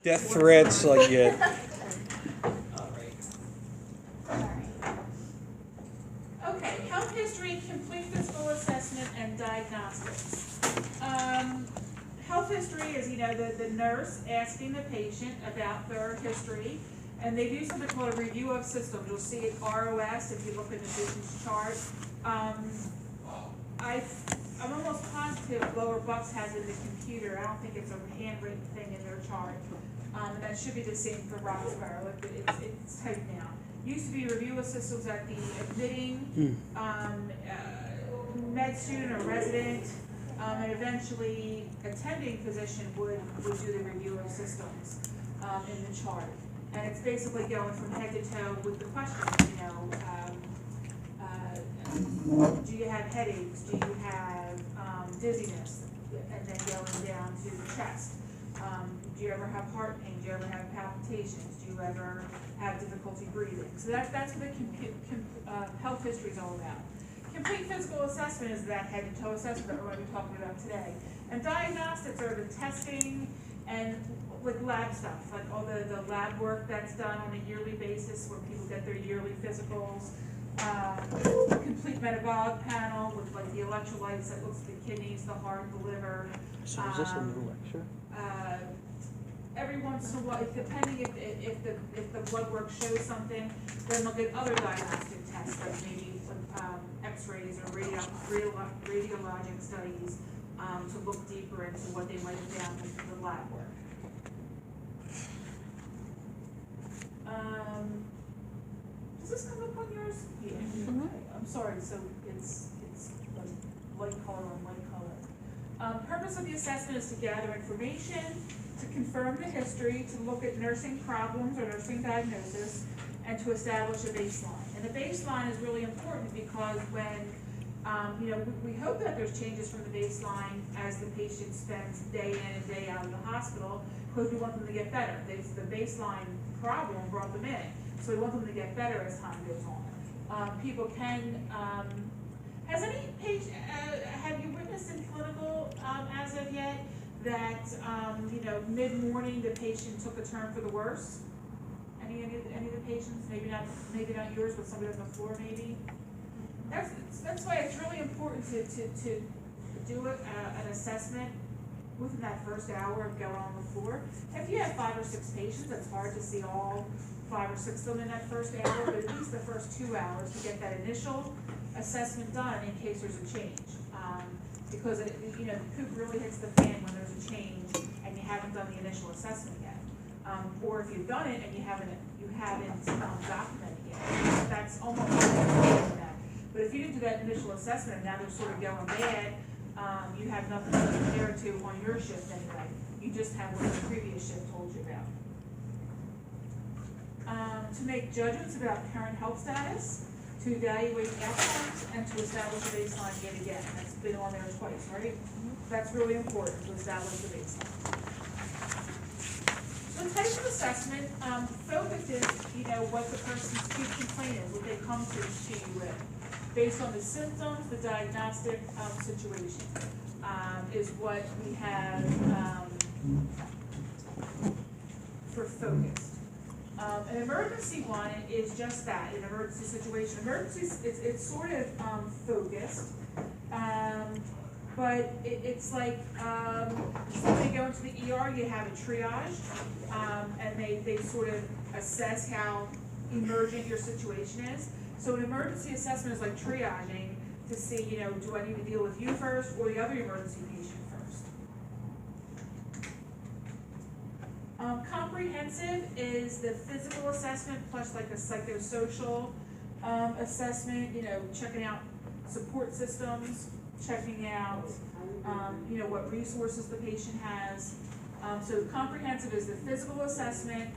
Death threats, like, yeah. Okay, health history, complete physical assessment, and diagnostics. Health history is, the nurse asking the patient about their history, and they do something called a review of systems. You'll see it ROS if you look at the patient's chart. I'm almost positive Lower Bucks has it in the computer. I don't think it's a handwritten thing in their chart. And that should be the same for Roxborough. It's typed now. Used to be review of systems at the admitting med student or resident, and eventually attending physician would do the review of systems in the chart. And it's basically going from head to toe with the questions, do you have headaches? Do you have dizziness? And then going down to the chest. Do you ever have heart pain? Do you ever have palpitations? Do you ever have difficulty breathing? So that's what the health history is all about. Complete physical assessment is that head to toe assessment that we're going to be talking about today. And diagnostics are the testing and like lab stuff, like all the lab work that's done on a yearly basis where people get their yearly physicals. Complete metabolic panel with like the electrolytes that looks at the kidneys, the heart, the liver. So is this a new lecture? Every once in a while, depending if the blood work shows something, then they'll get other diagnostic tests, like maybe some X-rays or radiologic studies to look deeper into what they might have found in the lab work. Does this come up on yours? Yeah. Okay. I'm sorry. So it's light color on light color. Purpose of the assessment is to gather information, to confirm the history, to look at nursing problems or nursing diagnosis, and to establish a baseline. And the baseline is really important because when, we hope that there's changes from the baseline as the patient spends day in and day out in the hospital, because we want them to get better. The baseline problem brought them in, so we want them to get better as time goes on. People can, has any patient, have you witnessed in clinical as of yet that, mid-morning the patient took a turn for the worse? Any of the patients, maybe not yours, but somebody on the floor maybe? That's why it's really important to do an assessment within that first hour of going on the floor. If you have 5 or 6 patients, it's hard to see all 5 or 6 of them in that first hour, but at least the first 2 hours to get that initial assessment done in case there's a change. Because the poop really hits the fan when there's a change and you haven't done the initial assessment yet. Or if you've done it and you haven't documented it yet. That's almost that. But if you didn't do that initial assessment and now they're sort of going bad, you have nothing to compare to on your shift anyway. You just have what the previous shift told you about. To make judgments about current health status, to evaluate outcomes, and to establish a baseline yet again. That's been on there twice, right? That's really important to establish the baseline. So the type of assessment focuses, what the person's acute complaint is, what they come to you with, based on the symptoms, the diagnostic situation, is what we have for focus. An emergency one is just that, an emergency situation. Emergency, it's sort of focused, but it's like when you go into the ER, you have a triage, and they sort of assess how emergent your situation is. So an emergency assessment is like triaging to see, do I need to deal with you first or the other emergency patient first? Comprehensive is the physical assessment plus like a psychosocial assessment, checking out support systems, checking out, what resources the patient has. So comprehensive is the physical assessment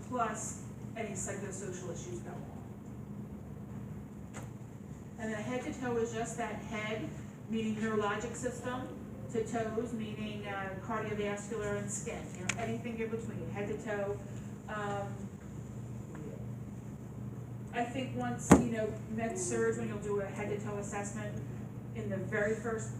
plus any psychosocial issues going on. And then head to toe is just that head, meaning neurologic system, to toes, meaning cardiovascular and skin, anything in between, head to toe. I think once, med-surg, when you'll do a head to toe assessment in the very first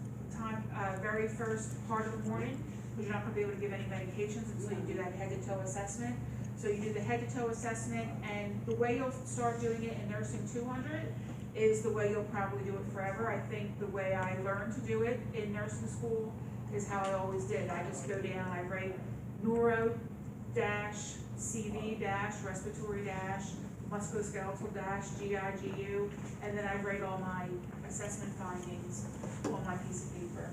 part of the morning, because you're not gonna be able to give any medications until you do that head to toe assessment. So you do the head to toe assessment, and the way you'll start doing it in nursing 200 is the way you'll probably do it forever. I think the way I learned to do it in nursing school is how I always did. I just go down, I write neuro dash, CV dash, respiratory dash, musculoskeletal dash, GIGU, and then I write all my assessment findings on my piece of paper.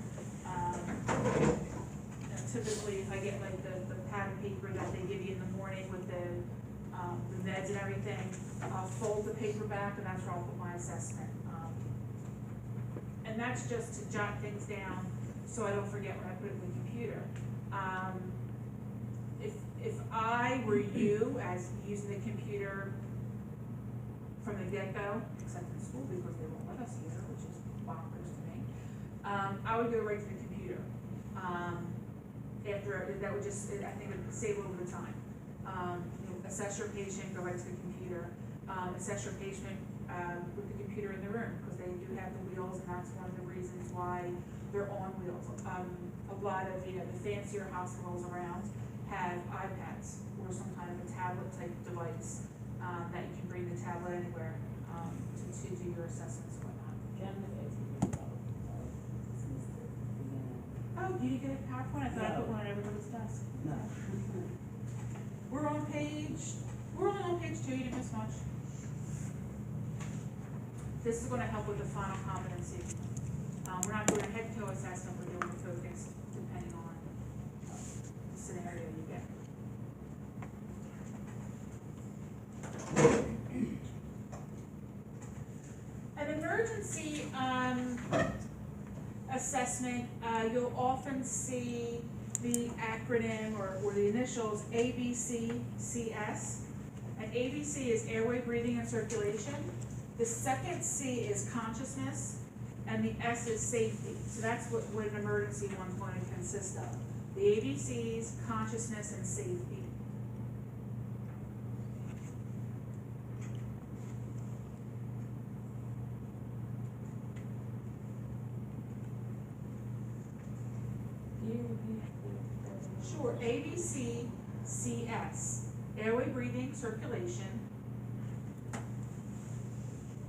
Typically, if I get like the pad of paper that they give you in the morning with the meds and everything, I'll fold the paper back, and that's where I'll put my assessment. And that's just to jot things down so I don't forget when I put it in the computer. If I were you, as using the computer from the get-go, except in school because they won't let us use it, which is bonkers to me, I would go right to the computer. After that would just, I think it would save a little bit of time. Assess your patient, go right to the computer. Assess your patient with the computer in the room, because they do have the wheels, and that's one of the reasons why they're on wheels. A lot of the fancier hospitals around have iPads or some kind of a tablet type device that you can bring the tablet anywhere to do your assessments and whatnot. Oh, you didn't get a PowerPoint? I thought I put one on everybody's desk. No. We're on page 2, you didn't miss much. This is gonna help with the final competency. We're not doing a head to toe assessment, we're doing a focus depending on the scenario you get. An emergency assessment, you'll often see the acronym or the initials ABCCS. And ABC is airway, breathing, and circulation. The second C is consciousness, and the S is safety. So that's what an emergency one's going to consist of. The ABCs, consciousness, and safety. Sure, ABCCS, airway, breathing, circulation,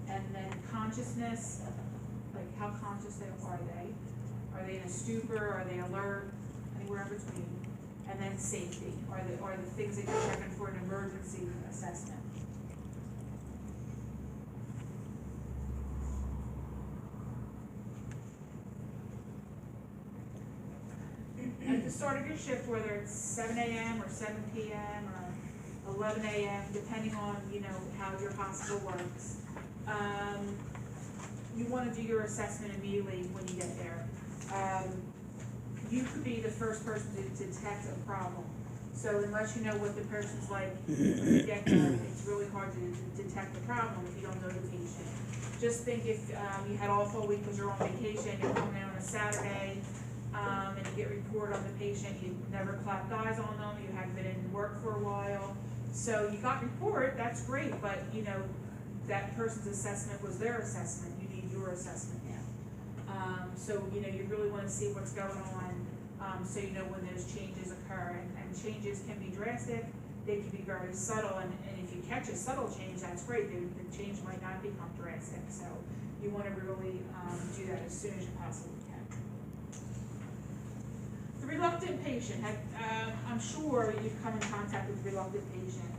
and then consciousness, like how conscious are they? Are they in a stupor? Are they alert? Anywhere in between. And then safety, are the things that you're checking for an emergency assessment. At the start of your shift, whether it's 7 a.m. or 7 p.m. or 11 a.m., depending on, how your hospital works, you want to do your assessment immediately when you get there. You could be the first person to detect a problem. So unless you know what the person's like when you get there, it's really hard to detect the problem if you don't know the patient. Just think if you had off all week because you're on vacation, you're coming in on a Saturday, and you get reported on the patient, you never clapped eyes on them, you hadn't been in work for a while. So you got report, that's great, but that person's assessment was their assessment, you need your assessment now. So you really want to see what's going on, so you know when those changes occur, and changes can be drastic, they can be very subtle, and if you catch a subtle change, that's great, the change might not become drastic, so you want to really do that as soon as you possibly can. The reluctant patient, I'm sure you've come in contact with a reluctant patient.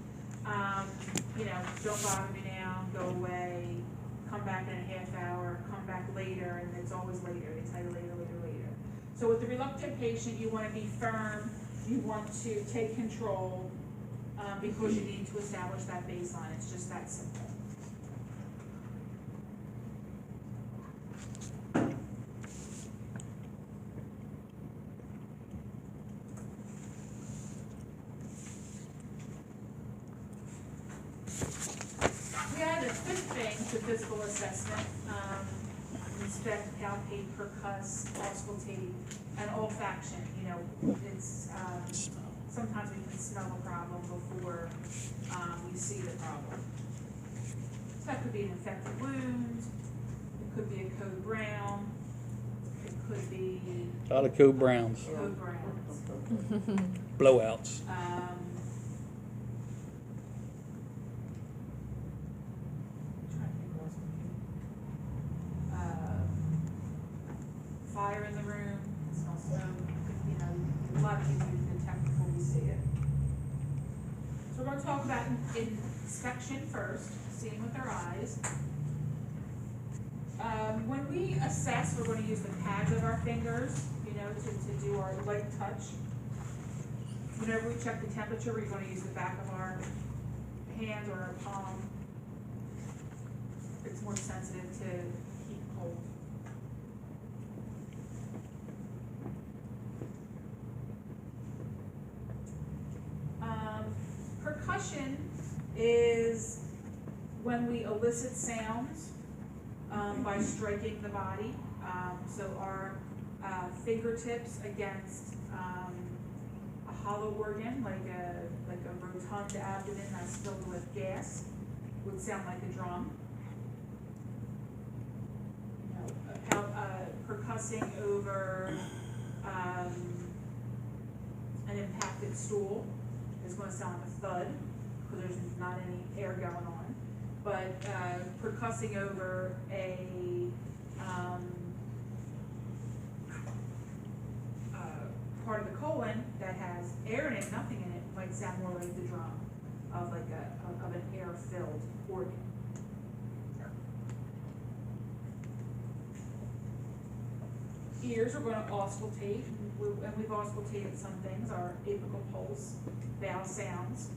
Don't bother me now, go away, come back in a half hour, come back later, and it's always later, they tell you later. So with the reluctant patient, you want to be firm, you want to take control, because you need to establish that baseline, it's just that simple. Physical assessment, inspect, palpate, percuss, auscultate, and olfaction. It's sometimes we can smell a problem before we see the problem. So that could be an infected wound, it could be a code brown, it could be A lot of code browns. code browns. Blowouts. Trying to think what else we do. Fire in the room, smell smoke, you know, a lot of things we can detect before we see it. So we're gonna talk about inspection first, seeing with our eyes. When we assess, we're gonna use the pads of our fingers, you know, to do our light touch. Whenever we check the temperature, we're gonna use the back of our hand or our palm. It's more sensitive to heat and cold. Percussion is when we elicit sounds by striking the body. So our fingertips against a hollow organ, like a rotund abdomen that's filled with gas, would sound like a drum. You know, percussing over an impacted stool is going to sound like a thud, because there's not any air going on. But percussing over a part of the colon that has air in it, nothing in it, might sound more like the drum of like of an air-filled organ. Ears are going to auscultate, and we've auscultated some things, our apical pulse, vowel sounds.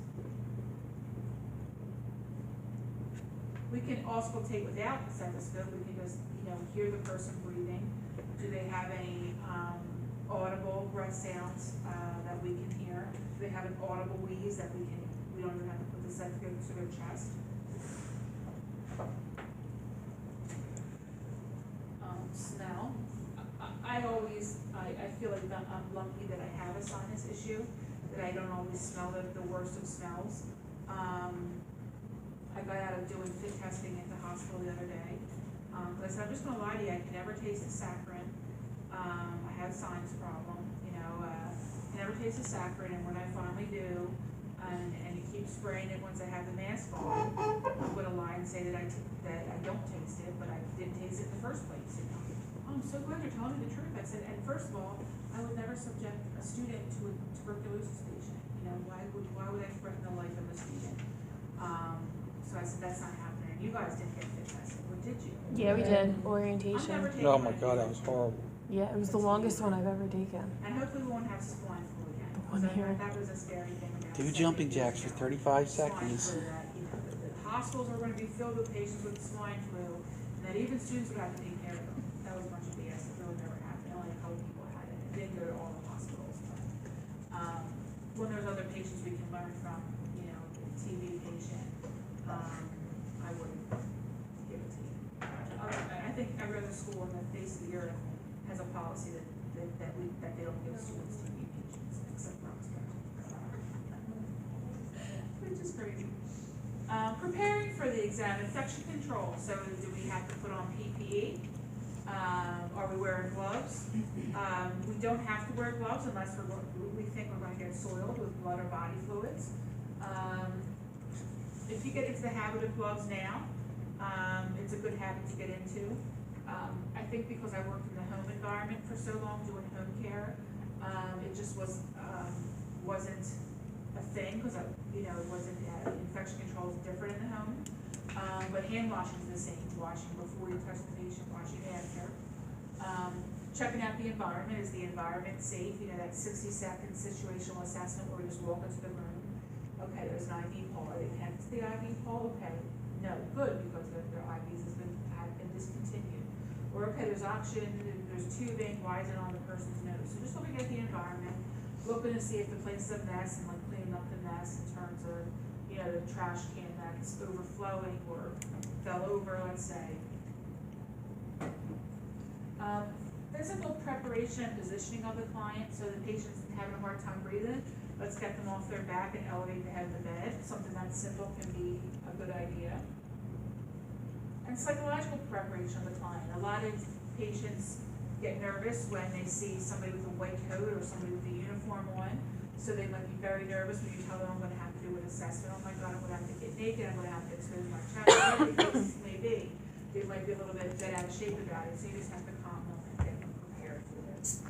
We can auscultate without the stethoscope. We can just, you know, hear the person breathing. Do they have any audible breath sounds that we can hear? Do they have an audible wheeze that we don't even have to put the stethoscope to their chest? Smell. I feel like I'm lucky that I have a sinus issue, that I don't always smell the worst of smells. I got out of doing fit testing at the hospital the other day. Because I said, I'm just gonna lie to you, I can never taste the saccharin. I have a sinus problem, you know, can never taste the saccharin, and when I finally do, and you keep spraying it once I have the mask on, I'm gonna lie and say that I don't taste it, but I didn't taste it in the first place, you know. I'm so glad you're telling me the truth. I said, and first of all, I would never subject a student to a tuberculosis patient. You know, why would I threaten the life of a student? So I said, that's not happening. You guys didn't get fit tested, or did you? Yeah, we did I've orientation. never taken Oh my one. God, that was horrible. Yeah, it was the longest one I've ever taken. And hopefully we won't have swine flu again. one So here. that was a scary thing about Do it. jumping jacks for 35 Swine seconds. flu, that, you know, the hospitals are gonna be filled with patients with swine flu, and that even students would have to take care of them. That was a bunch of BS. It really never happened. Only a couple people had it. It didn't go to all the hospitals, but, when there's other patients we can learn from, you know, TB patient, I wouldn't give it to you. I think every other school on the face of the earth has a policy that they don't give students TB patients, except Roxbury. Which is crazy. Preparing for the exam, infection control. So do we have to put on PPE? Are we wearing gloves? We don't have to wear gloves unless we think we're going to get soiled with blood or body fluids. If you get into the habit of gloves now, it's a good habit to get into. I think because I worked in the home environment for so long doing home care, it just wasn't a thing, because it wasn't, infection control is different in the home. But hand washing is the same, washing before you touch the patient, washing after. Checking out the environment. Is the environment safe? You know, that 60-second situational assessment where we just walk into the room. Okay, there's an IV pole. Are they connected to the IV pole? Okay. No, good, because their IVs have been discontinued. Or okay, there's oxygen, there's tubing, why is it on the person's nose? So just looking at the environment, looking to see if the place is a mess and like cleaning up the mess in terms of, you know, the trash can that's overflowing or fell over, let's say. Physical preparation and positioning of the client. So the patient's having a hard time breathing, let's get them off their back and elevate the head of the bed. Something that simple can be a good idea. And psychological preparation of the client. A lot of patients get nervous when they see somebody with a white coat or somebody with a uniform on. So they might be very nervous when you tell them I'm gonna have to do an assessment, oh my God, I'm gonna have to get naked, I'm gonna have to expose my chest, whatever the case may be. They might be a little bit out of shape about it, so you just have to calm them and get them prepared for it. Is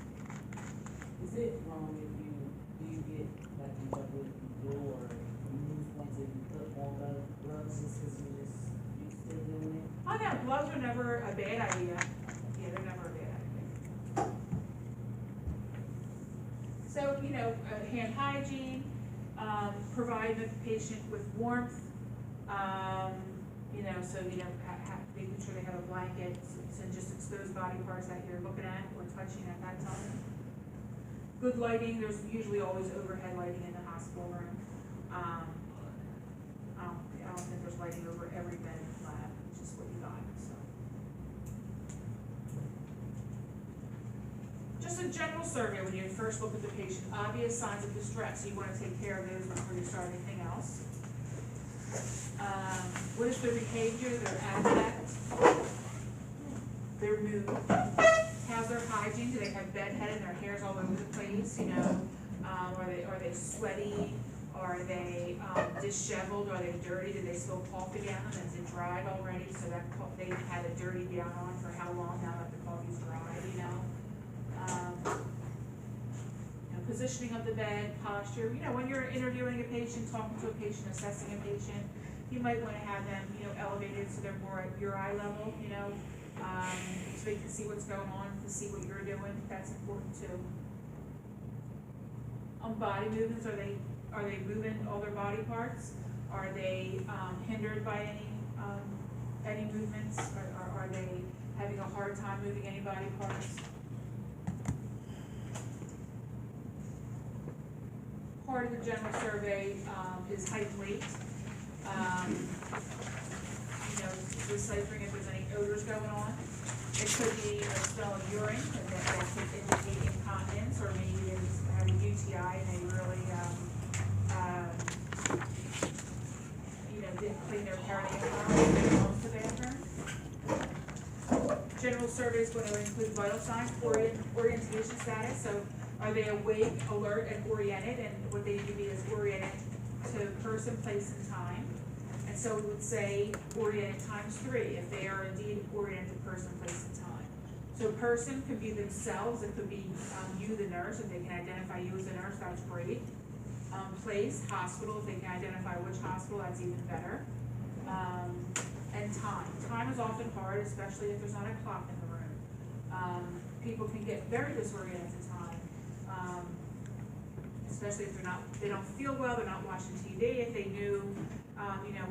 it wrong if do you get, like, you talk with people or you lose ones if you put on gloves just cause you still doing it? Oh no, gloves are never a bad idea. Yeah, they're never a bad idea. So, hand hygiene, providing the patient with warmth, so, making sure they have a blanket, so just exposed body parts that you're looking at or touching at that time. Good lighting, there's usually always overhead lighting in the hospital room. I don't think there's lighting over every bed in the lab, it's just what you got, so. Just a general survey when you first look at the patient, obvious signs of distress, so you wanna take care of those before you start anything else. What is their behavior, their affect, their mood? How's their hygiene? Do they have bedhead and their hair's all over the place? Are they sweaty? Are they disheveled? Are they dirty? Do they still coffee down them? Is it dried already? So that they've had a dirty gown on for how long now that the coffee's dry? Positioning of the bed, posture. When you're interviewing a patient, talking to a patient, assessing a patient, you might want to have them, elevated so they're more at your eye level, so you can see what's going on, to see what you're doing. That's important too. Body movements, are they moving all their body parts? Are they hindered by any movements? Or are they having a hard time moving any body parts? Part of the general survey is height and weight. Deciphering if there's any odors going on. It could be a smell of urine, and that could indicate incontinence, or maybe it's having UTI and they really, didn't clean their perineum when they went home to the bathroom. General survey is going to include vital signs, orientation status. So, are they awake, alert, and oriented? And what they need to be is oriented to person, place, and time. And so we would say oriented ×3 if they are indeed oriented person, place, and time. So person could be themselves, it could be you, the nurse, if they can identify you as a nurse, that's great. Place, hospital, if they can identify which hospital, that's even better. And time. Time is often hard, especially if there's not a clock in the room. People can get very disoriented to time. Especially if they don't feel well, they're not watching TV. If they knew,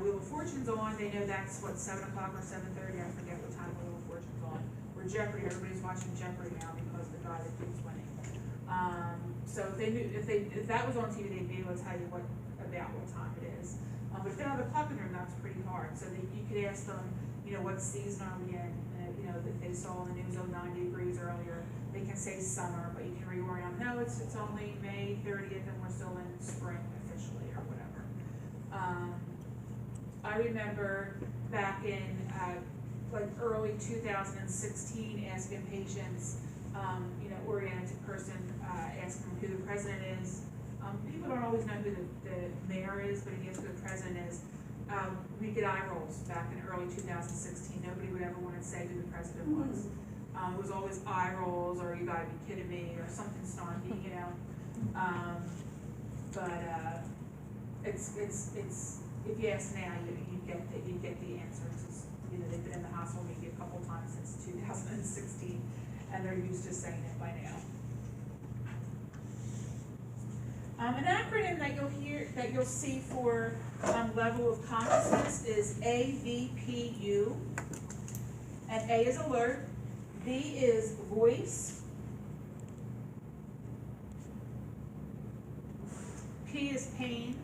Wheel of Fortune's on, they know that's what, 7 o'clock or 7:30, I forget what time Wheel of Fortune's on. Or Jeopardy, everybody's watching Jeopardy now because the guy that keeps winning. So if they knew, if that was on TV, they'd be able to tell you about what time it is. But if they don't have a clock in the room, that's pretty hard. So you could ask them, what season are we in? If they saw on the news 90 degrees earlier, they can say summer, but you can reorient them. No, it's only May 30th and we're still in spring officially or whatever. I remember back in early 2016 asking patients, oriented person, asking who the president is. People don't always know who the mayor is, but if you ask who the president is, we get eye rolls back in early 2016. Nobody would ever want to say who the president was. It was always eye rolls, or you gotta be kidding me, or something snarky, But it's if you ask now, you get the answer. It's just, they've been in the hospital maybe a couple times since 2016, and they're used to saying it by now. An acronym that you'll see for level of consciousness is AVPU, and A is alert, V is voice, P is pain,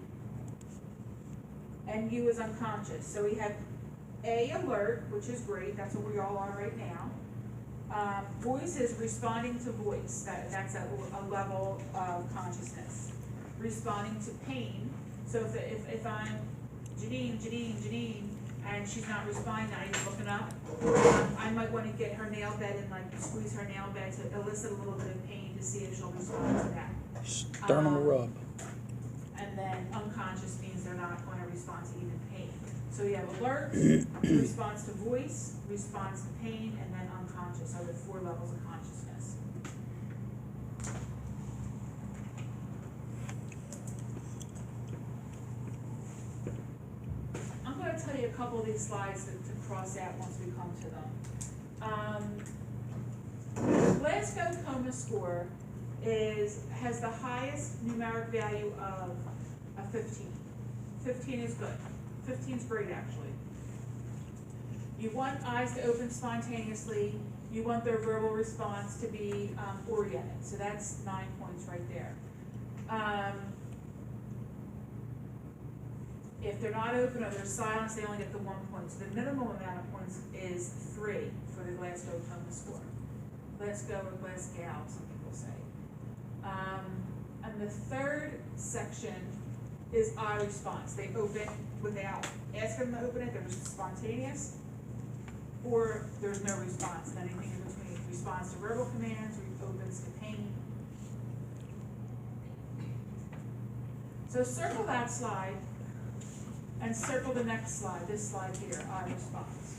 and U is unconscious. So we have A, alert, which is great, that's what we all are right now. Voice is responding to voice, that's a level of consciousness. Responding to pain, so if I'm Janine, and she's not responding, not even looking up, I might want to get her nail bed and squeeze her nail bed to elicit a little bit of pain to see if she'll respond to that. Sternum rub. then unconscious means they're not going to respond to even pain. So you have alert, response to voice, response to pain, and then unconscious are the 4 levels of consciousness. I'm going to tell you a couple of these slides to cross out once we come to them. Glasgow Coma score has the highest numeric value of a 15. 15 is good. 15 is great, actually. You want eyes to open spontaneously. You want their verbal response to be oriented. So that's 9 points right there. If they're not open or they're silent, they only get the 1 point. So the minimum amount of points is 3 for the Glasgow Coma score. Glasgow or Glasgow, some people say. And the third section is eye response. They open without asking them to open it. They're just spontaneous, or there's no response. And anything in between. Responds to verbal commands, opens to pain. So circle that slide and circle the next slide. This slide here, eye response.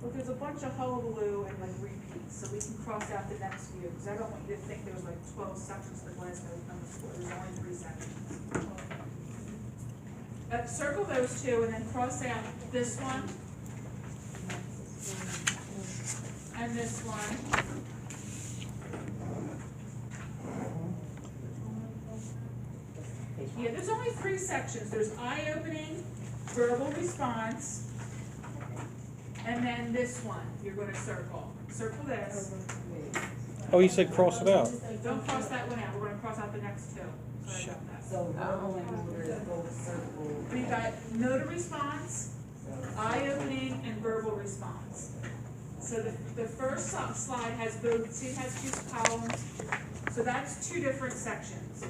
Look, there's a bunch of hullabaloo and like repeats, so we can cross out the next view, because I don't want you to think there was like 12 sections of the Glasgow Coma score. There's only 3 sections. Circle those 2 and then cross out this one and this one. Yeah, there's only 3 sections. There's eye opening, verbal response, and then this one you're going to circle. Circle this. Oh, you said cross it out. Don't cross that one out. We're going to cross out the next 2. Sorry about that. So verbal and motor is both circle. We've got motor response, eye opening, and verbal response. So the first slide has both, see it has 2 columns. So that's 2 different sections. So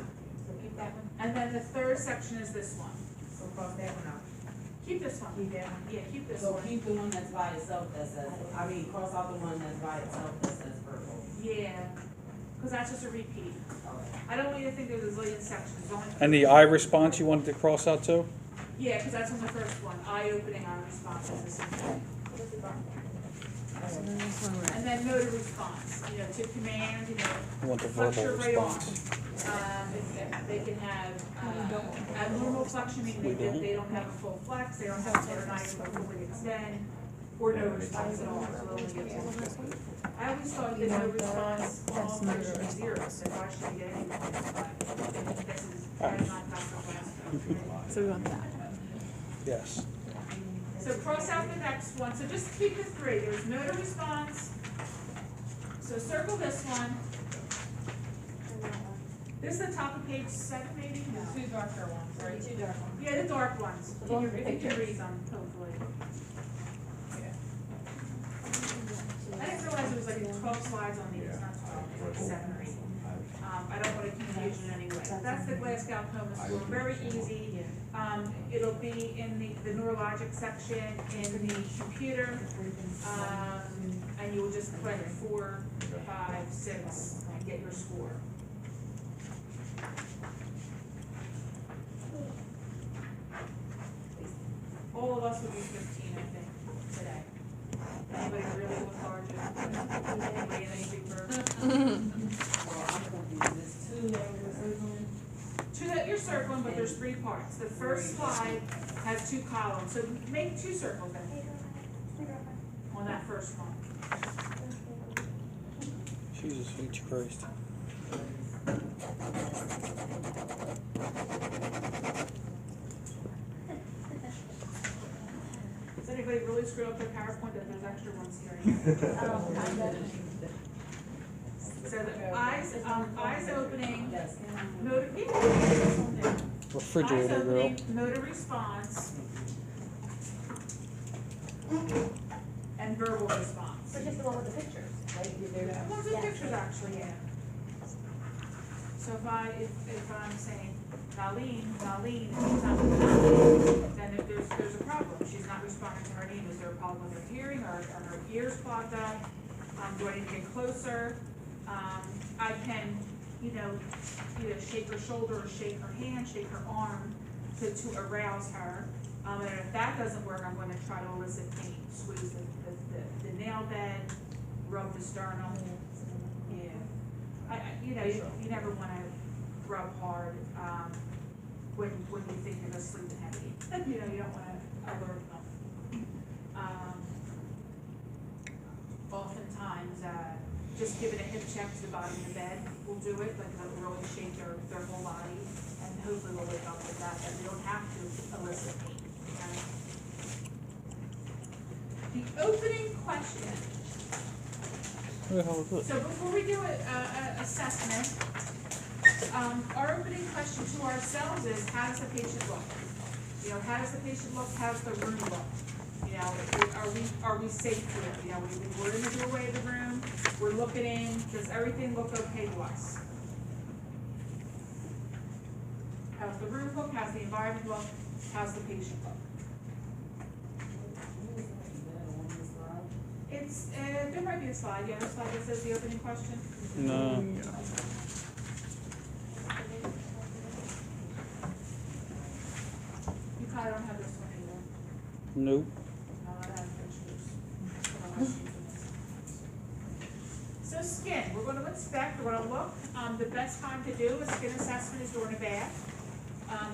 keep that one, And then the third section is this one. so cross that one out. Keep this one. Keep that one. Yeah, keep this So one. keep the one that's by itself that says, cross out the one that's by itself that says verbal. Yeah, because that's just a repeat. Okay. I don't want you to think there's a zillion sections. There's only And the eye response you wanted to cross out too? Yeah, because that's on the first one. Eye opening, eye response is the same thing. So then this one, right? And then motor response, to command, You want the flex your verbal right arm. response. They can have abnormal flexion, meaning they don't have a full flex, they don't have, they're not able to fully extend, or no response at all, so they'll only get 2. I always thought that no response on all three should be 0, so why should we get any points? But this is, that's not Dr. Glasgow. So we want that. Yes. So cross out the next one, so just keep the 3, there's motor response, so circle this one. This is the top of page 7 maybe? No. 2 darker ones, right? 2 dark ones. Yeah, the dark ones, if you can read them, hopefully. I didn't realize it was like 12 slides on these, not 12, maybe like 7 or 8. I don't want to confuse you in any way. That's the Glasgow Coma score, very easy. It'll be in the neurologic section in the computer, and you will just click 4, 5, 6, and get your score. All of us would be 15, I think, today. Anybody really lethargic? Anybody in any deeper? Well, I'm confused. There's 2 that we're circling. 2 that you're circling, but there's 3 parts. The first slide has 2 columns, so make 2 circles then on that first one. Jesus H. Christ. Does anybody really screw up their PowerPoint that there's extra ones here? So the eyes opening, Yes. motor, Refrigerator eyes girl. opening, motor response, and verbal response. But just the one with the pictures, right? One's in pictures actually, yeah. So if I'm saying Nalene, and she's not responding, then there's a problem. She's not responding to her name. Is there a problem with her hearing, or are her ears clogged up? Do I need to get closer? I can either shake her shoulder or shake her hand, shake her arm to arouse her. And if that doesn't work, I'm gonna try to elicit pain, squeeze the nail bed, rub the sternum. Yeah. You never wanna rub hard, when you think you're gonna sleep heavy. You don't wanna alert them. Oftentimes, just giving a hip check to the bottom of the bed will do it, like it'll really shake their whole body, and hopefully they'll wake up with that, and they don't have to elicit pain. Okay? The opening question. Who the hell is it? So before we do a assessment, our opening question to ourselves is, how does the patient look? How does the patient look? How does the room look? Are we safe here? We're in the doorway of the room, we're looking in, does everything look okay to us? How's the room look? How's the environment look? How's the patient look? It's, there might be a slide, yeah, a slide that says the opening question. No. You probably don't have this one either. Nope. No, I have pictures. So skin, we're gonna inspect, we're gonna look. The best time to do a skin assessment is during a bath.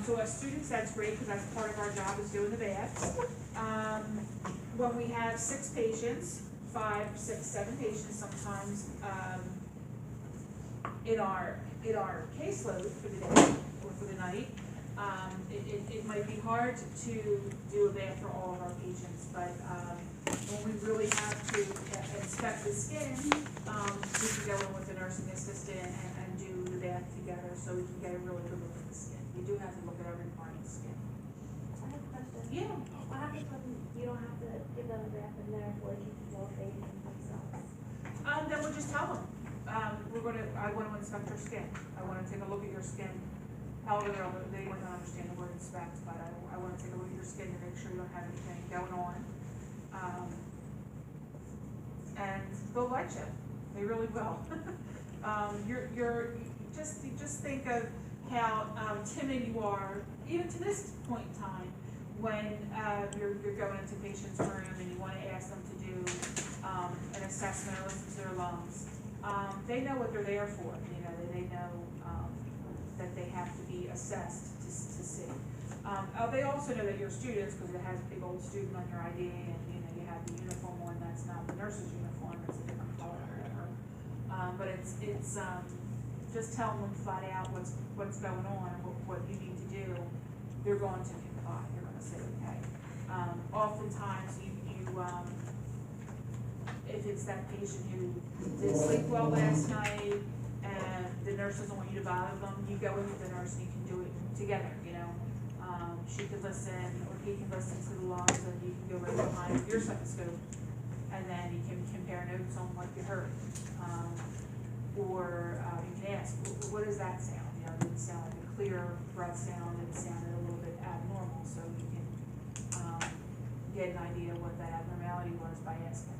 So as students, that's great, because that's part of our job, is doing the baths. When we have 6 patients, 5, 6, 7 patients sometimes, in our caseload for the day or for the night, it might be hard to do a bath for all of our patients, but when we really have to inspect the skin, we can go in with the nursing assistant and do the bath together, so we can get a really good look at the skin. We do have to look at every part of the skin. I have a question. Yeah. What happens when you don't have to give them a bath in there for like feel safe themselves? Then we'll just tell them, I want to inspect your skin. I want to take a look at your skin. However, they might not understand the word inspect, but I want to take a look at your skin to make sure you don't have anything going on. And they'll let you. They really will. Just think of how timid you are, even to this point in time, when you're going into a patient's room and you want to ask them to do an assessment or listen to their lungs. They know what they're there for. They know that they have to be assessed to see. They also know that you're students, because it has a big old student on your ID, and you have the uniform on that's not the nurse's uniform, it's a different color or whatever. But it's just telling them flat out what's going on and what you need to do. They're going to comply. They're going to say okay. Oftentimes you if it's that patient who didn't sleep well last night and the nurse doesn't want you to bother them, you go in with the nurse and you can do it together. She could listen or he can listen to the lungs, and you can go right behind with your stethoscope, and then you can compare notes on what you heard. Or you can ask, what does that sound? Did it sound like a clear breath sound? Did it sound a little bit abnormal? So you can get an idea what that abnormality was by asking.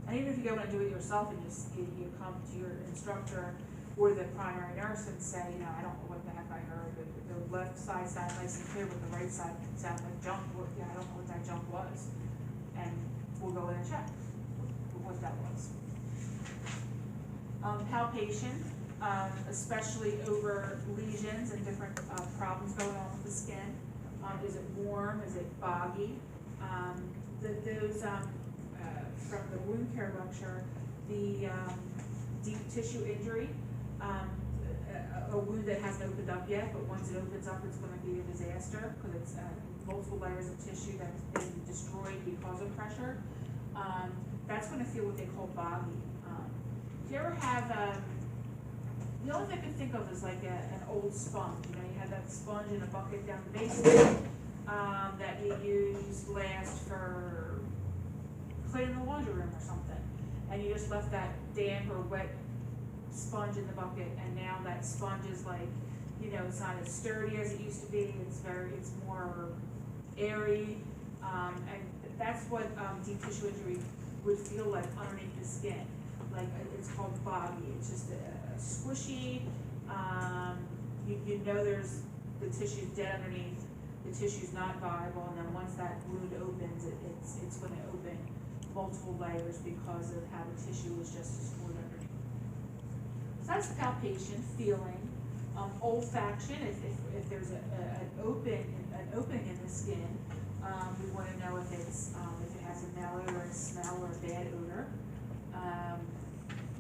And even if you go in and do it yourself and you come to your instructor or the primary nurse and say, I don't know what the heck I heard, but the left side sounded nice and clear, but the right side sounded like junk. I don't know what that junk was. And we'll go in and check what that was. Palpation, especially over lesions and different problems going on with the skin. Is it warm? Is it boggy? Those from the wound care lecture, the deep tissue injury, a wound that hasn't opened up yet, but once it opens up, it's going to be a disaster because it's multiple layers of tissue that's been destroyed because of pressure. That's going to feel what they call boggy. Do you ever have the only thing I can think of is like an old sponge. You have that sponge in a bucket down the basement that you used last for cleaning the laundry room or something, and you just left that damp or wet sponge in the bucket, and now that sponge is like, it's not as sturdy as it used to be. It's more airy, and that's what deep tissue injury would feel like underneath the skin. Like, it's called boggy. It's just squishy, you know there's, the tissue's dead underneath, the tissue's not viable, and then once that wound opens, it's gonna open multiple layers because of how the tissue was just destroyed underneath. So that's palpation, feeling. Olfaction, if there's an opening in the skin, we wanna know if it has a malodor, a smell, or a bad odor.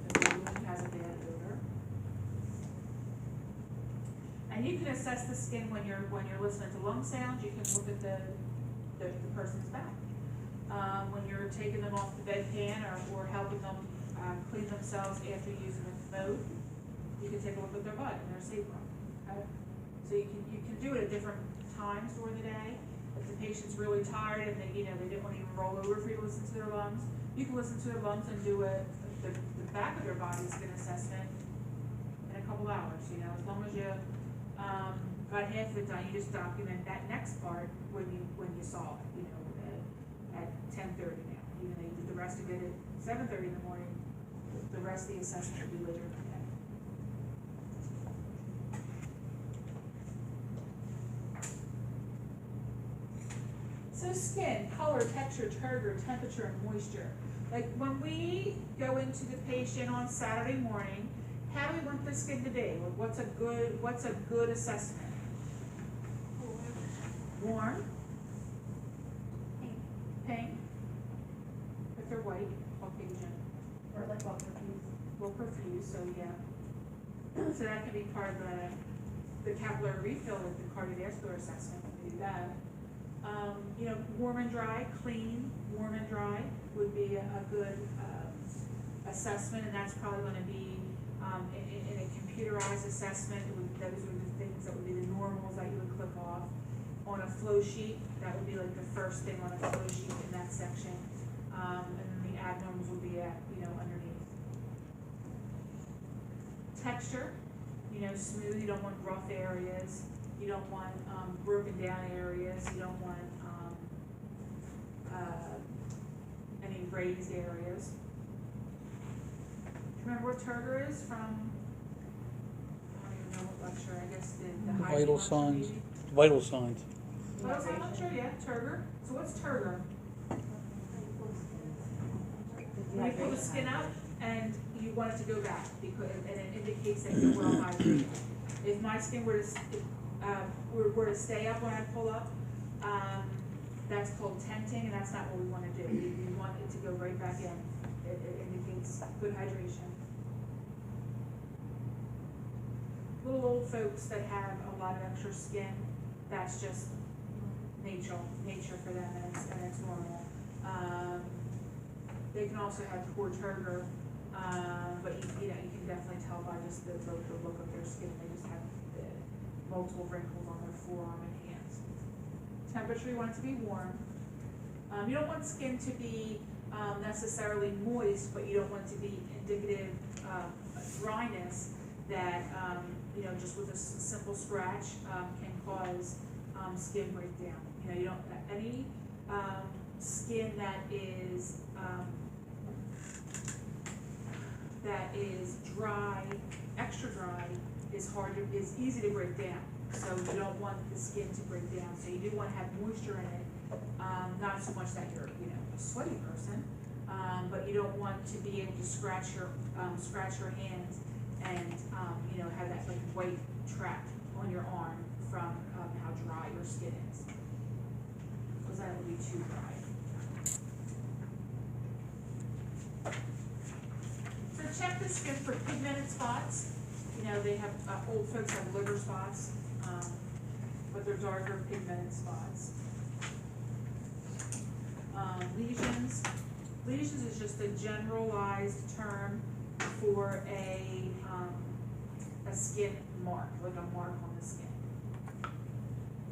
If the wound has a bad odor. And you can assess the skin when you're listening to lung sounds. You can look at the person's back. When you're taking them off the bedpan or helping them clean themselves after using the commode, you can take a look at their butt and their sacrum. Okay? So you can do it at different times during the day. If the patient's really tired and they didn't want to even roll over for you to listen to their lungs, you can listen to their lungs and do the back of their body skin assessment in a couple hours. As long as you got half of it done, you just document that next part when you saw it. At 10:30 now. Even though you did the rest of it at 7:30 in the morning, the rest of the assessment will be later in the day. So skin, color, texture, turgor, temperature, and moisture. Like when we go into the patient on Saturday morning, how do we want the skin to be? What's a good assessment? Warm. Pink. If they're white, Caucasian. Or like well confused. Well perfused, so yeah. So that can be part of the capillary refill of the cardiovascular assessment. We do that. Warm and dry, clean, warm and dry would be a good assessment, and that's probably going to be in a computerized assessment. Those are the things that would be the normals that you would click off. On a flow sheet, that would be like the first thing on a flow sheet in that section, and then the abnormals would be underneath. Texture, smooth. You don't want rough areas. You don't want broken down areas. You don't want any raised areas. Remember what turgor is from? I don't even know what lecture. I guess the Vital hygiene signs. lecture, maybe? Vital signs. Well, I'm not sure yet, turgor. So what's turgor? When you pull the skin up and you want it to go back and it indicates that you're well hydrated. If my skin were to stay up when I pull up, that's called tenting, and that's not what we want to do. We want it to go right back in. It indicates good hydration. Little old folks that have a lot of extra skin, that's just nature for them, and it's normal. They can also have poor turgor, but you can definitely tell by just the look of their skin. They just have multiple wrinkles on their forearm and hands. Temperature, you want it to be warm. You don't want skin to be necessarily moist, but you don't want it to be indicative of dryness that just with a simple scratch can cause skin breakdown. You don't any skin that is dry, extra dry, is easy to break down. So you don't want the skin to break down. So you do want to have moisture in it, not so much that you're a sweaty person, but you don't want to be able to scratch your hands and have that like white track on your arm from how dry your skin is, because that would be too dry. So check the skin for pigmented spots. They have old folks have liver spots, but they're darker pigmented spots. Lesions. Lesions is just a generalized term for a skin mark, like a mark on the skin.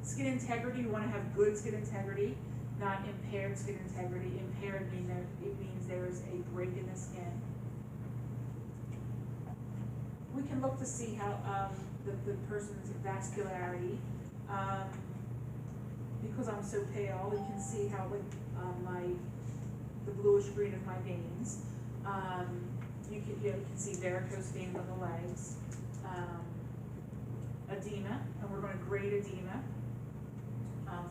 Skin integrity, you want to have good skin integrity, not impaired skin integrity. Impaired means there is a break in the skin. We can look to see how the person's vascularity. Because I'm so pale, you can see how the bluish green of my veins. you can see varicose veins on the legs, edema, and we're gonna grade edema,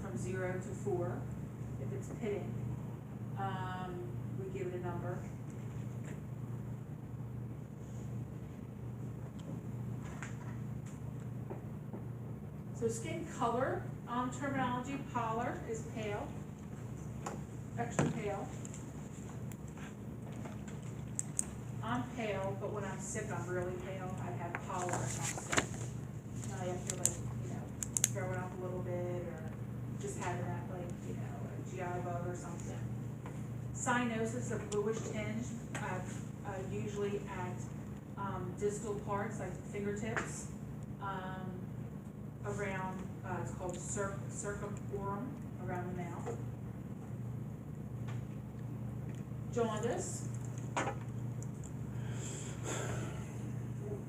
from 0 to 4. If it's pitting, we give it a number. So skin color, terminology, pallor is pale, extra pale. I'm pale, but when I'm sick, I'm really pale. I have pallor if I'm sick. I feel like, throwing up a little bit, or just having that, like, a GI bug or something. Cyanosis, a bluish tinge, usually at distal parts, like fingertips, around, it's called circumforum, around the mouth. Jaundice,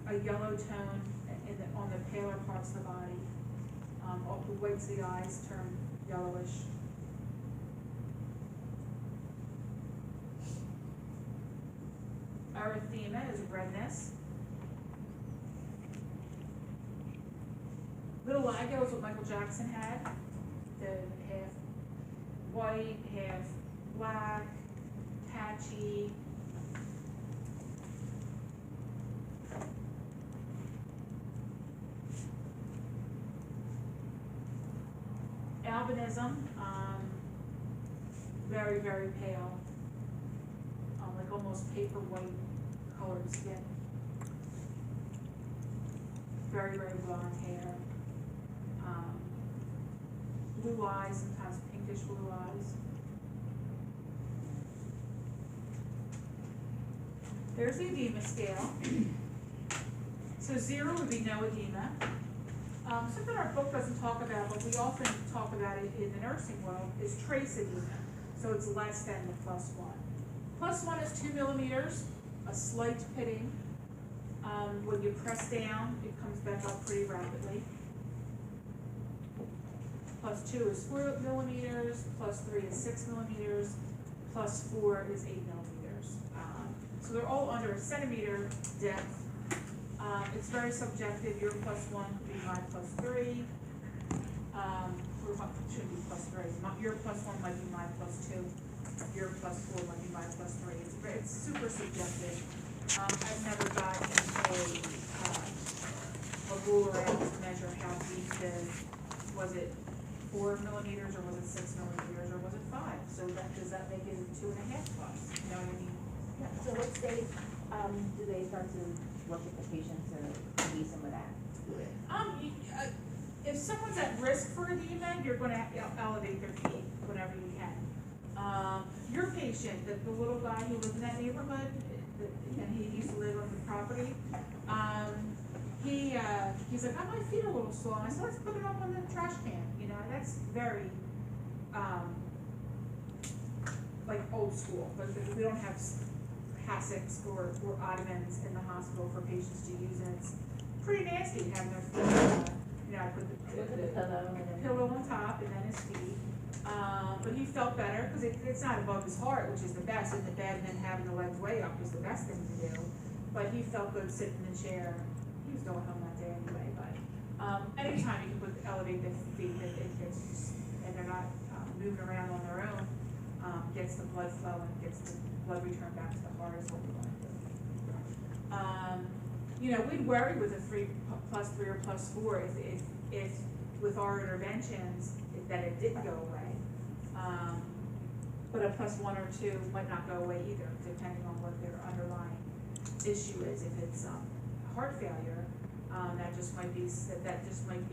a yellow tone on the paler parts of the body. All the whites of the eyes turn yellowish. Erythema is redness. Vitiligo is what Michael Jackson had. The half white, half black, patchy. Albinism, very, very pale, like almost paper white colored skin. Very, very blonde hair. Blue eyes, sometimes pinkish blue eyes. There's the edema scale. So 0 would be no edema. Something our book doesn't talk about, but we often talk about it in the nursing world, is trace edema. So it's less than the +1. +1 is 2 millimeters, a slight pitting. When you press down, it comes back up pretty rapidly. +2 is 4 millimeters, +3 is 6 millimeters, +4 is 8 millimeters. So they're all under a centimeter depth. It's very subjective. Your +1 could be my +3. Or shouldn't be +3. Your +1 might be my +2. Your +4 might be my +3. It's super subjective. I've never gotten a ruler out to measure how deep was it 4 millimeters, or was it 6 millimeters, or was it 5? So does that make it 2.5 plus? You know what I mean? Yeah, so what stage, do they start to work with the patient to see some of that? If someone's at risk for edema, you're going to elevate their feet whenever you can. Your patient, the little guy who lived in that neighborhood, and he used to live on the property, he's like, my feet are a little swollen. I said, let's put them up on the trash can. That's very like old school. But we don't have Hassocks or ottomans in the hospital for patients to use, and it's pretty nasty having their feet. I put the pillow on top and then his feet. But he felt better because it's not above his heart, which is the best. In the bed and then having the legs way up is the best thing to do. But he felt good sitting in the chair. He was going home that day anyway. But anytime you can elevate the feet, it gets, and they're not moving around on their own, gets the blood flow and gets the blood return back to the heart is what we want to do. We'd worry with a +3 or +4 if with our interventions that it didn't go away. But a +1 or 2 might not go away either, depending on what their underlying issue is. If it's heart failure, that just might be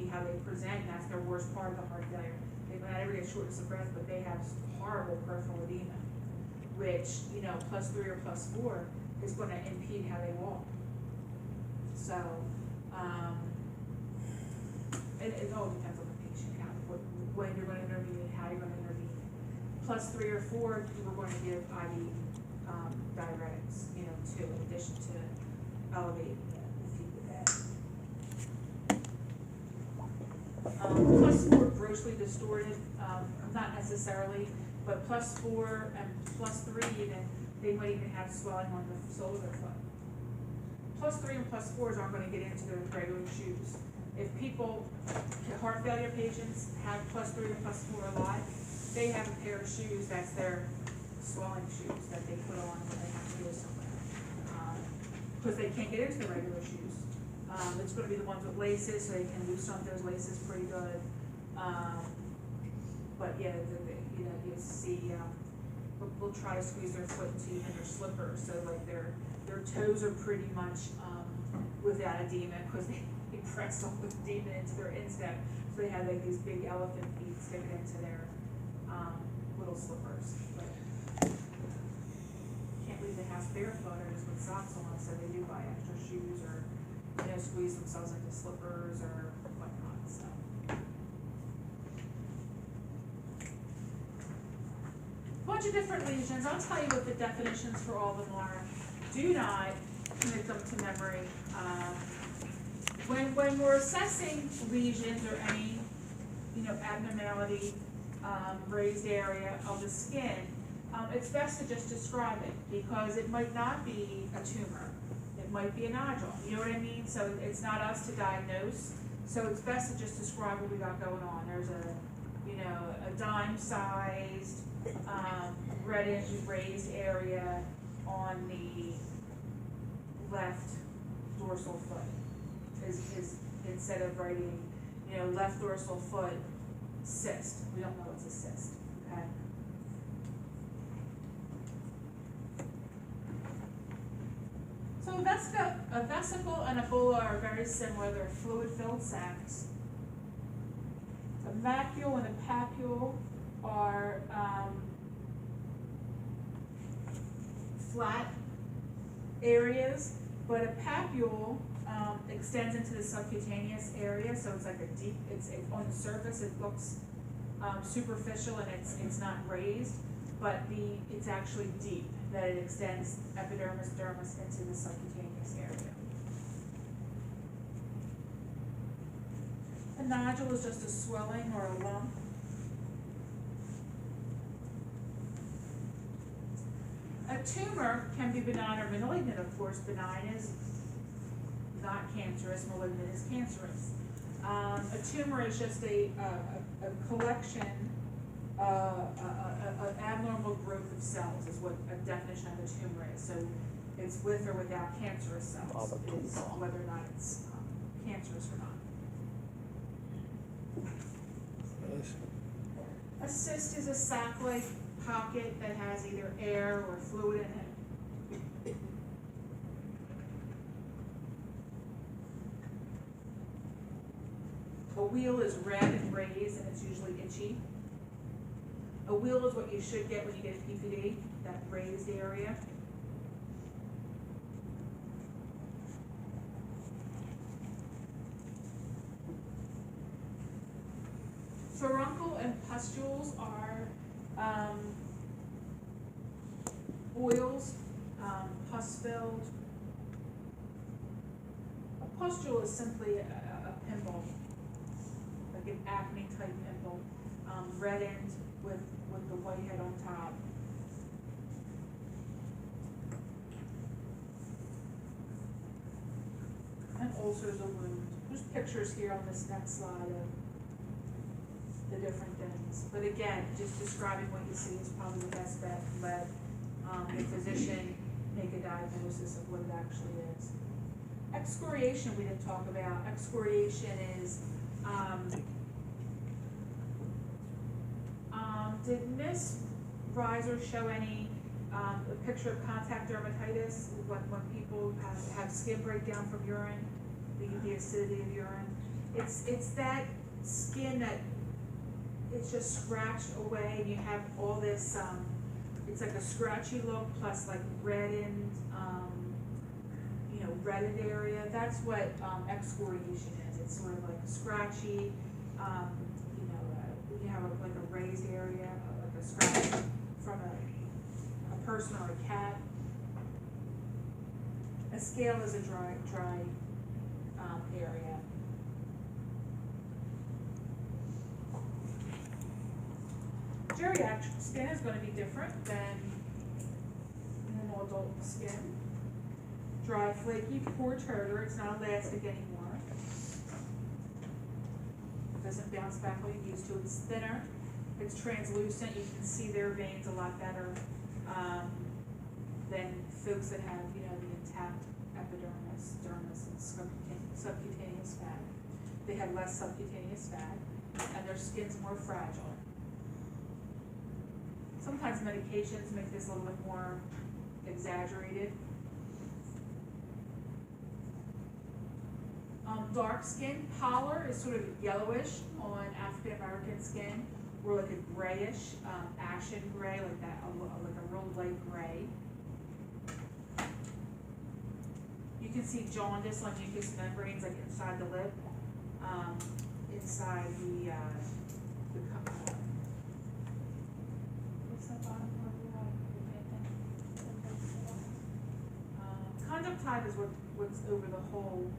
how they present, and that's their worst part of the heart failure. They might never get shortness of breath, but they have horrible peripheral edema, which +3 or +4 is going to impede how they walk. So, it all depends on the patient, when you're going to intervene and how you're going to intervene. +3 or 4, we're going to give IV diuretics, too, in addition to elevating the feet with that. +4 grossly distorted, not necessarily, but +4 and +3 even, they might even have swelling on the sole of their foot. +3 and +4s aren't gonna get into their regular shoes. If people, heart failure patients have +3 and +4 a lot, they have a pair of shoes that's their swelling shoes that they put on when they have to go somewhere. Because they can't get into the regular shoes. It's gonna be the ones with laces, so they can loosen up those laces pretty good. But yeah, you know, you see, we'll try to squeeze their foot into even their slippers, so like their toes are pretty much, without edema, because they press all the edema into their instep, so they have like these big elephant feet sticking into their, little slippers, but can't leave the house barefoot or just with socks on, so they do buy extra shoes or, you know, squeeze themselves into slippers or whatnot, so. Bunch of different lesions. I'll tell you what the definitions for all of them are. Do not commit them to memory. When we're assessing lesions or any, you know, abnormality, raised area of the skin, it's best to just describe it, because it might not be a tumor. It might be a nodule. You know what I mean? So it's not us to diagnose. So it's best to just describe what we got going on. There's a, you know, a dime-sized, reddish raised area on the left dorsal foot. Is instead of writing, you know, left dorsal foot cyst. We don't know it's a cyst, okay? So a vesicle and a bulla are very similar. They're fluid-filled sacs. A macule and a papule are flat areas, but a papule extends into the subcutaneous area, so it's like a deep, it's on the surface it looks superficial and it's not raised, but it's actually deep, that it extends epidermis, dermis into the subcutaneous area. A nodule is just a swelling or a lump. A tumor can be benign or malignant. Of course, benign is not cancerous, malignant is cancerous. A tumor is just a collection, an abnormal growth of cells is what a definition of a tumor is. So it's with or without cancerous cells, is whether or not it's cancerous or not. A cyst is a sac-like pocket that has either air or fluid in it. A wheal is red and raised, and it's usually itchy. A wheal is what you should get when you get a PPD, that raised area. Furuncle and pustules are oils, pus-filled. A pustule is simply a pimple, like an acne type pimple, reddened with the white head on top. And ulcers a wound. There's pictures here on this next slide of the different things. But again, just describing what you see is probably the best bet. Let the physician make a diagnosis of what it actually is. Excoriation we didn't talk about. Excoriation is, did Miss Reiser show any, a picture of contact dermatitis when people have skin breakdown from urine, the acidity of urine? It's that skin that it's just scratched away, and you have all this, it's like a scratchy look plus like reddened, you know, reddened area. That's what excoriation is. It's sort of like scratchy, you know, you have like a raised area, like a scratch from a person or a cat. A scale is a dry area. Geriatric skin is going to be different than normal adult skin. Dry, flaky, poor turgor, it's not elastic anymore. It doesn't bounce back like it used to, it's thinner, it's translucent, you can see their veins a lot better, than folks that have, you know, the intact epidermis, dermis, and subcutaneous fat. They have less subcutaneous fat, and their skin's more fragile. Sometimes medications make this a little bit more exaggerated. Dark skin, pallor is sort of yellowish on African American skin, or like a grayish, ashen gray, like that, like a real light gray. You can see jaundice on mucous membranes, like inside the lip, inside the what's that bottom part of the eye? Conjunctiva is what's over the whole eye.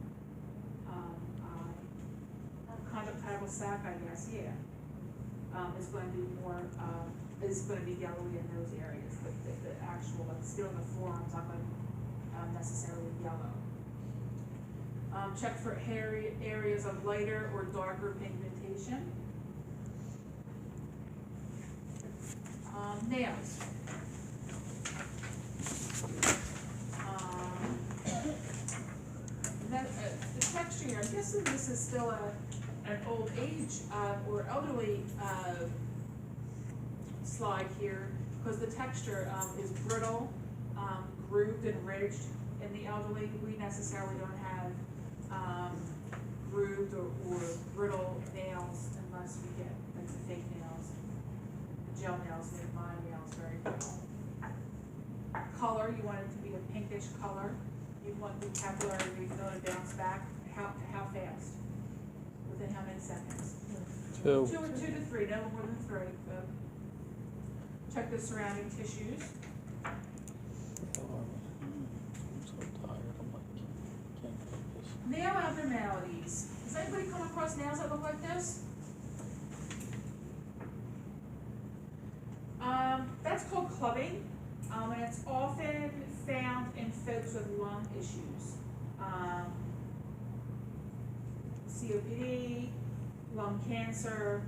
Conjunctival sac, I guess, yeah, is going to be more, is going to be yellowy in those areas. The actual, like, skin on the forearms, not going to be necessarily yellow. Check for areas of lighter or darker pigmentation. Nails. The texture here, I'm guessing this is still an old age or elderly slide here, because the texture is brittle, grooved and ridged. In the elderly, we necessarily don't have grooved or brittle nails unless we get like the fake nails, the gel nails, the my nails, very brittle. Color, you want it to be a pinkish color. You want the capillary refill to bounce back. How fast? Within how many seconds? 2. 2 to 3, no more than 3. Check the surrounding tissues. I'm so tired. I'm like, can't focus. Nail abnormalities. Does anybody come across nails that look like this? That's called clubbing, and it's often found in folks with lung issues. COPD, lung cancer,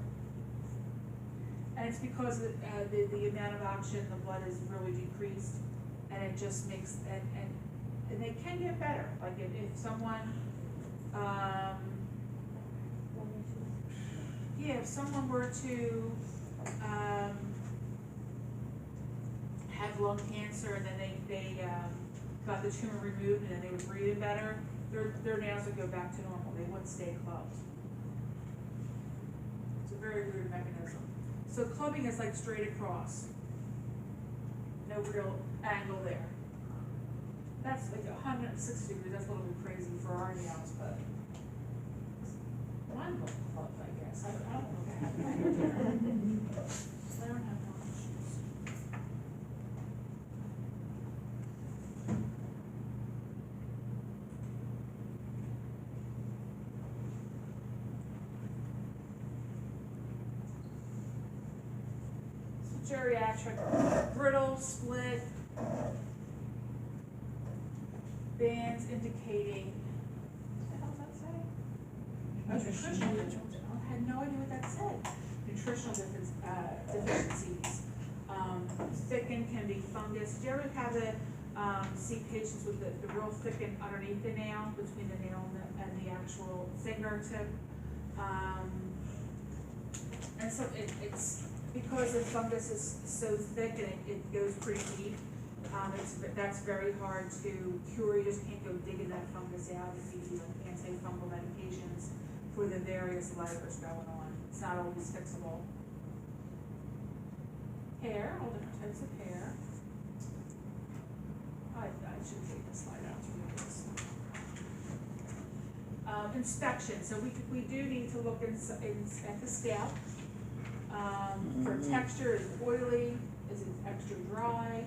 and it's because the amount of oxygen in the blood is really decreased, and it just makes, and they can get better. Like if someone, if someone were to have lung cancer and then they got the tumor removed and then they were breathing better, their nails would go back to normal. They wouldn't stay clubbed. It's a very weird mechanism. So clubbing is like straight across. No real angle there. That's like 160 degrees. That's a little bit crazy for our nails, but mine look clubbed, I guess. I don't know if I have that. I don't have no issues. Geriatric, brittle, split, bands indicating, what the hell does that say? Oh, nutritional deficiencies. I had no idea what that said. Nutritional deficiencies. Thickened can be fungus. Do you ever have see patients with the real thickened underneath the nail, between the nail and the actual fingertip? And so it's because the fungus is so thick and it goes pretty deep, that's very hard to cure. You just can't go digging that fungus out. It's easy, like antifungal medications for the various layers going on. It's not always fixable. Hair, all different types of hair. I should take this slide out to read this. Inspection. So we do need to look at the scalp. For texture, is it oily? Is it extra dry?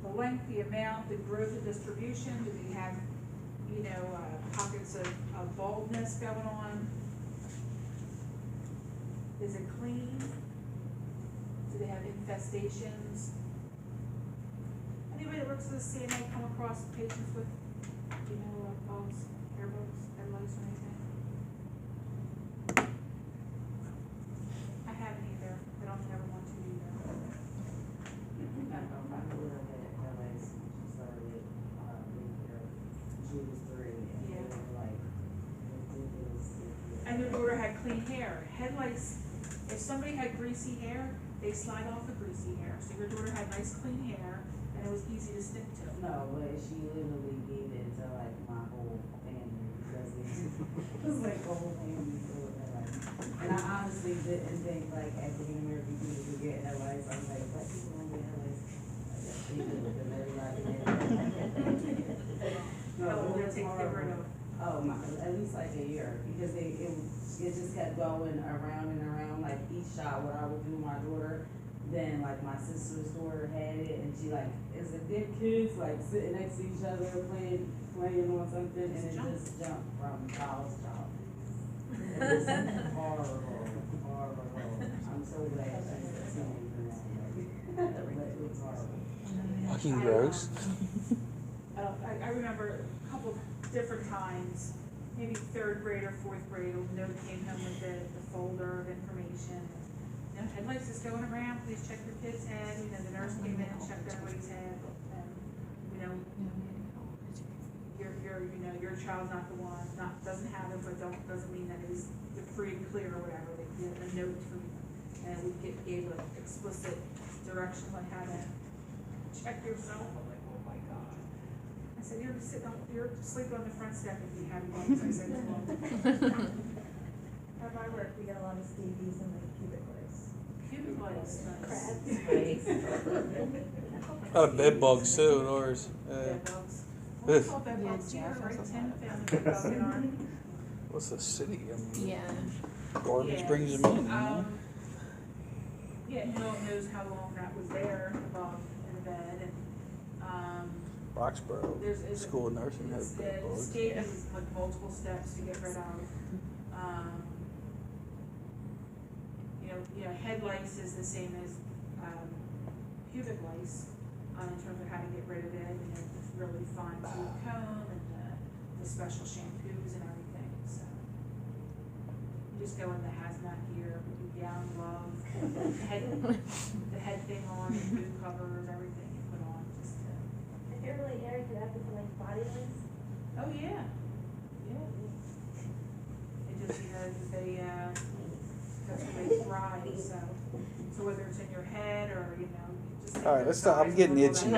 The length, the amount, the growth and distribution. Do we have, pockets of baldness going on? Is it clean? Is it they have infestations? Anybody that works at the CNA come across patients with, you know, bugs, hair bugs, head lice or anything? I haven't either, I don't ever want to either. My daughter had LS, she started, daycare, she was 3, and they Yeah. were like, ridiculous. And your daughter had clean hair. Head lice, if somebody had greasy hair, they slide off the greasy hair. So your daughter had nice clean hair and it was easy to stick to. No, but she literally gave it to like my whole family because it was like the whole family doing that. Like, and I honestly didn't think like African American people could get LIs. I was like, black people don't get LIs. Like, they do because everybody gets No, How long it did it was take to get rid horrible. of? Oh my, at least like a year because it just kept going around and around. Like each shot, what I would do with my daughter. Then like my sister's daughter had it and she like, it's a big kids like sitting next to each other playing on something and it just jumped from child to child. It was horrible. I'm so glad she's seeing for now. Like, but it was horrible. Fucking gross. I remember a couple different times, maybe third grade or fourth grade, a note came home with the folder of information. You know, head lice is going around, please check your kid's head, you know, the nurse came in and checked everybody's head, and, you know, your child's not the one, doesn't have it, but doesn't mean that it is free and clear or whatever, they get a note from you. And we gave explicit directions on how to check yourself, I'm like, oh my God. I said, you're sleeping on the front step if you have bugs, I said to him. At my work, we get a lot of Stevies and like cubic lice. Cubic lice, Crabs. A lot of bed bugs too in ours. bed bugs. Well, Ugh. we call bed bugs here, right, Tim, found a bed bug in our. What's the city? I mean, Yeah. garbage Yeah. brings them in. You know? Yeah, no one knows how long that was there, the bug in the bed, and, Roxborough there's. School of Nursing has bed bugs. Escape is like multiple steps to get rid of. You know, head lice is the same as, pubic lice, in terms of how to get rid of it, and it's really fine tooth comb and the special shampoos and everything, so. You just go in the hazmat gear, with your gown, gloves, the head thing on, the boot covers, everything you put on, just to. If you're really hairy, could that be for like body lice? Oh, yeah. Yeah. It just, you know, they, that's where they thrive, so whether it's in your head or, you know, you just. All right, let's stop. I'm getting itchy. I'm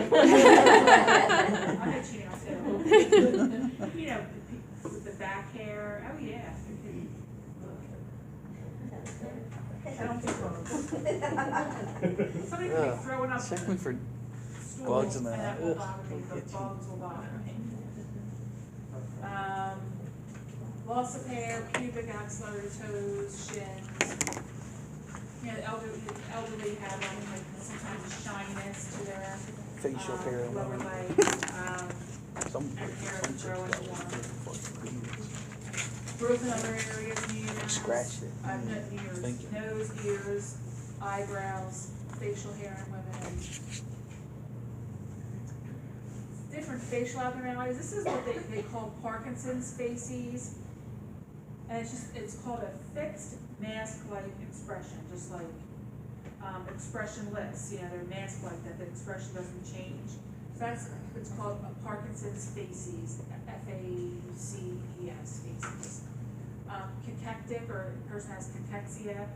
itchy now too. You know, with the back hair, oh, yeah. I don't think somebody could Ugh. be throwing up Check me for stools bugs in and that. that will Ugh. bother me, but bugs will bother me. Loss of hair, pubic, axillary toes, shins. You know, elderly have like sometimes a shininess to their facial hair. and lower whatever. leg, Some and hair some is growing chicks more. got Growth in other areas, ears. Scratched it. Not ears, Thank you. nose, ears, eyebrows, facial hair in women. Different facial abnormalities. This is what they call Parkinson's facies. And it's called a fixed mask-like expression, just like expressionless, you know, they're mask-like, that the expression doesn't change. So it's called a Parkinson's facies, F-A-C-E-S, facies. Cachectic, or a person has cachexia,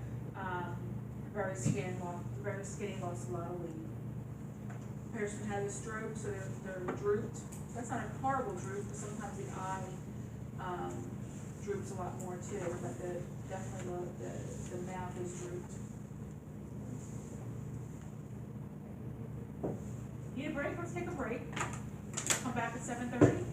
very skinny loss, a lot of weight. Person had a stroke, so they're drooped. That's not a horrible droop, but sometimes the eye droops a lot more too, but definitely the mouth is drooped. Need a break? Let's take a break. Come back at 7:30.